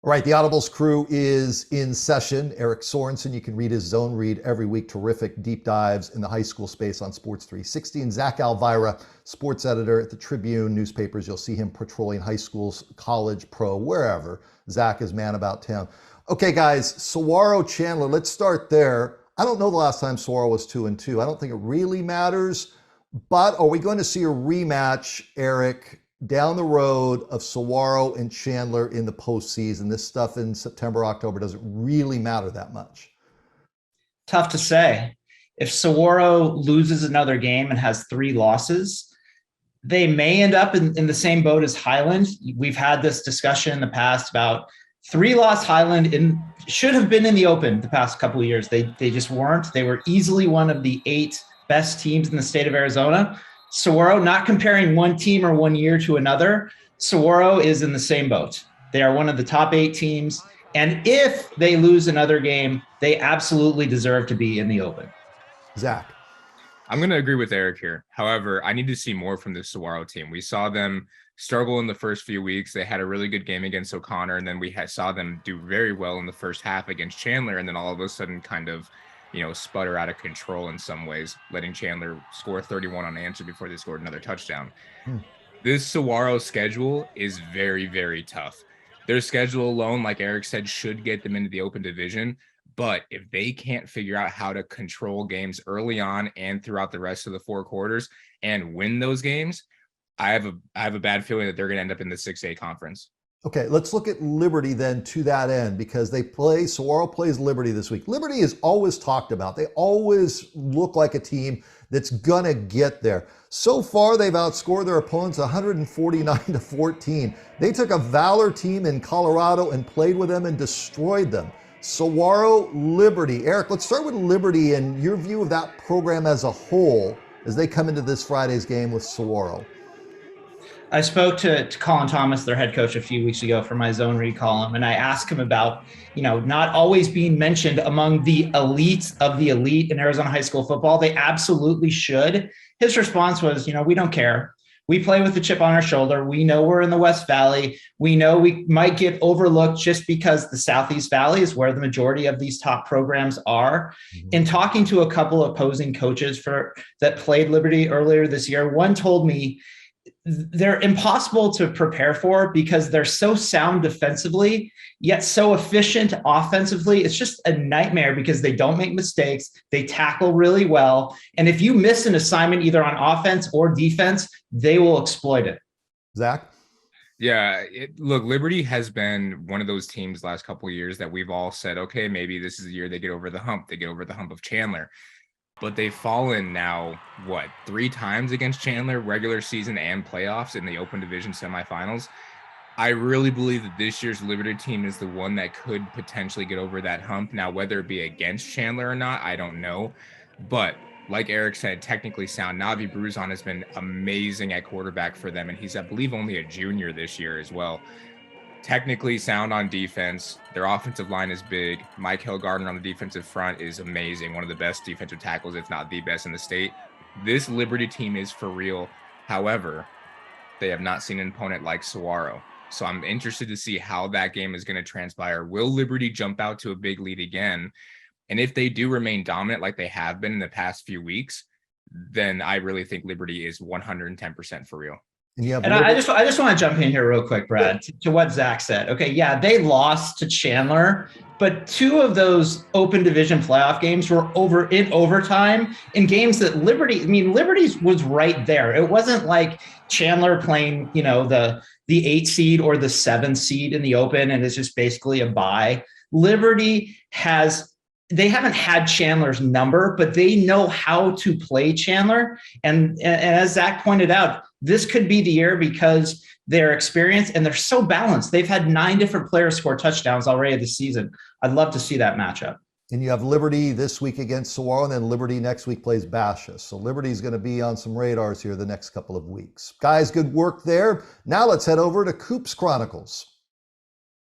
All right, the Audibles crew is in session. Eric Sorensen, you can read his zone read every week. Terrific deep dives in the high school space on Sports 360. And Zach Alvira, sports editor at the Tribune newspapers. You'll see him patrolling high schools, college, pro, wherever. Zach is man about town. Okay, guys, Saguaro Chandler, let's start there. I don't know the last time Saguaro was 2-2. I don't think it really matters. But are we going to see a rematch, Eric, down the road of Saguaro and Chandler in the postseason? This stuff in September, October doesn't really matter that much. Tough to say. If Saguaro loses another game and has 3 losses, they may end up in the same boat as Highland. We've had this discussion in the past about 3-loss Highland should have been in the Open the past couple of years. They just weren't. They were easily one of the 8 best teams in the state of Arizona. Saguaro, not comparing one team or one year to another, Saguaro is in the same boat. They are one of the top 8 teams. And if they lose another game, they absolutely deserve to be in the Open. Zach. I'm going to agree with Eric here. However, I need to see more from this Saguaro team. We saw them struggle in the first few weeks. They had a really good game against O'Connor, and then we saw them do very well in the first half against Chandler, and then all of a sudden kind of sputter out of control in some ways, letting Chandler score 31 unanswered before they scored another touchdown. This Saguaro schedule is very, very tough. Their schedule alone, like Eric said, should get them into the Open division. But if they can't figure out how to control games early on and throughout the rest of the 4 quarters and win those games, I have a bad feeling that they're going to end up in the 6A conference. Okay, let's look at Liberty then to that end, because Saguaro plays Liberty this week. Liberty is always talked about. They always look like a team that's gonna get there. So far, they've outscored their opponents 149-14. They took a Valor team in Colorado and played with them and destroyed them. Saguaro, Liberty. Eric, let's start with Liberty and your view of that program as a whole as they come into this Friday's game with Saguaro. I spoke to Colin Thomas, their head coach, a few weeks ago for my zone read column, and I asked him about, not always being mentioned among the elite of the elite in Arizona high school football. They absolutely should. His response was, we don't care. We play with the chip on our shoulder. We know we're in the West Valley. We know we might get overlooked just because the Southeast Valley is where the majority of these top programs are. In talking to a couple of opposing coaches that played Liberty earlier this year, one told me they're impossible to prepare for because they're so sound defensively, yet so efficient offensively. It's just a nightmare because they don't make mistakes. They tackle really well. And if you miss an assignment either on offense or defense, they will exploit it. Zach? Yeah, look, Liberty has been one of those teams last couple of years that we've all said, okay, maybe this is the year they get over the hump. They get over the hump of Chandler. But they've fallen now, 3 times against Chandler, regular season and playoffs in the Open Division semifinals. I really believe that this year's Liberty team is the one that could potentially get over that hump. Now, whether it be against Chandler or not, I don't know. But like Eric said, technically sound. Navi Bruzon has been amazing at quarterback for them, and he's, I believe, only a junior this year as well. Technically sound on defense. Their offensive line is big. Mike Hill-Gardner on the defensive front is amazing. One of the best defensive tackles, if not the best in the state. This Liberty team is for real. However, they have not seen an opponent like Saguaro. So I'm interested to see how that game is going to transpire. Will Liberty jump out to a big lead again? And if they do remain dominant like they have been in the past few weeks, then I really think Liberty is 110% for real. And I just want to jump in here real quick, Brad, to what Zach said. Okay, yeah, they lost to Chandler, but 2 of those Open Division playoff games were over in overtime in games that Liberty's was right there. It wasn't like Chandler playing, the 8 seed or the 7 seed in the Open, and it's just basically a bye. Liberty they haven't had Chandler's number, but they know how to play Chandler. And as Zach pointed out, this could be the year because they're experienced and they're so balanced. They've had 9 different players score touchdowns already this season. I'd love to see that matchup. And you have Liberty this week against Saguaro, and then Liberty next week plays Basha. So Liberty's going to be on some radars here the next couple of weeks. Guys, good work there. Now let's head over to Coops Chronicles.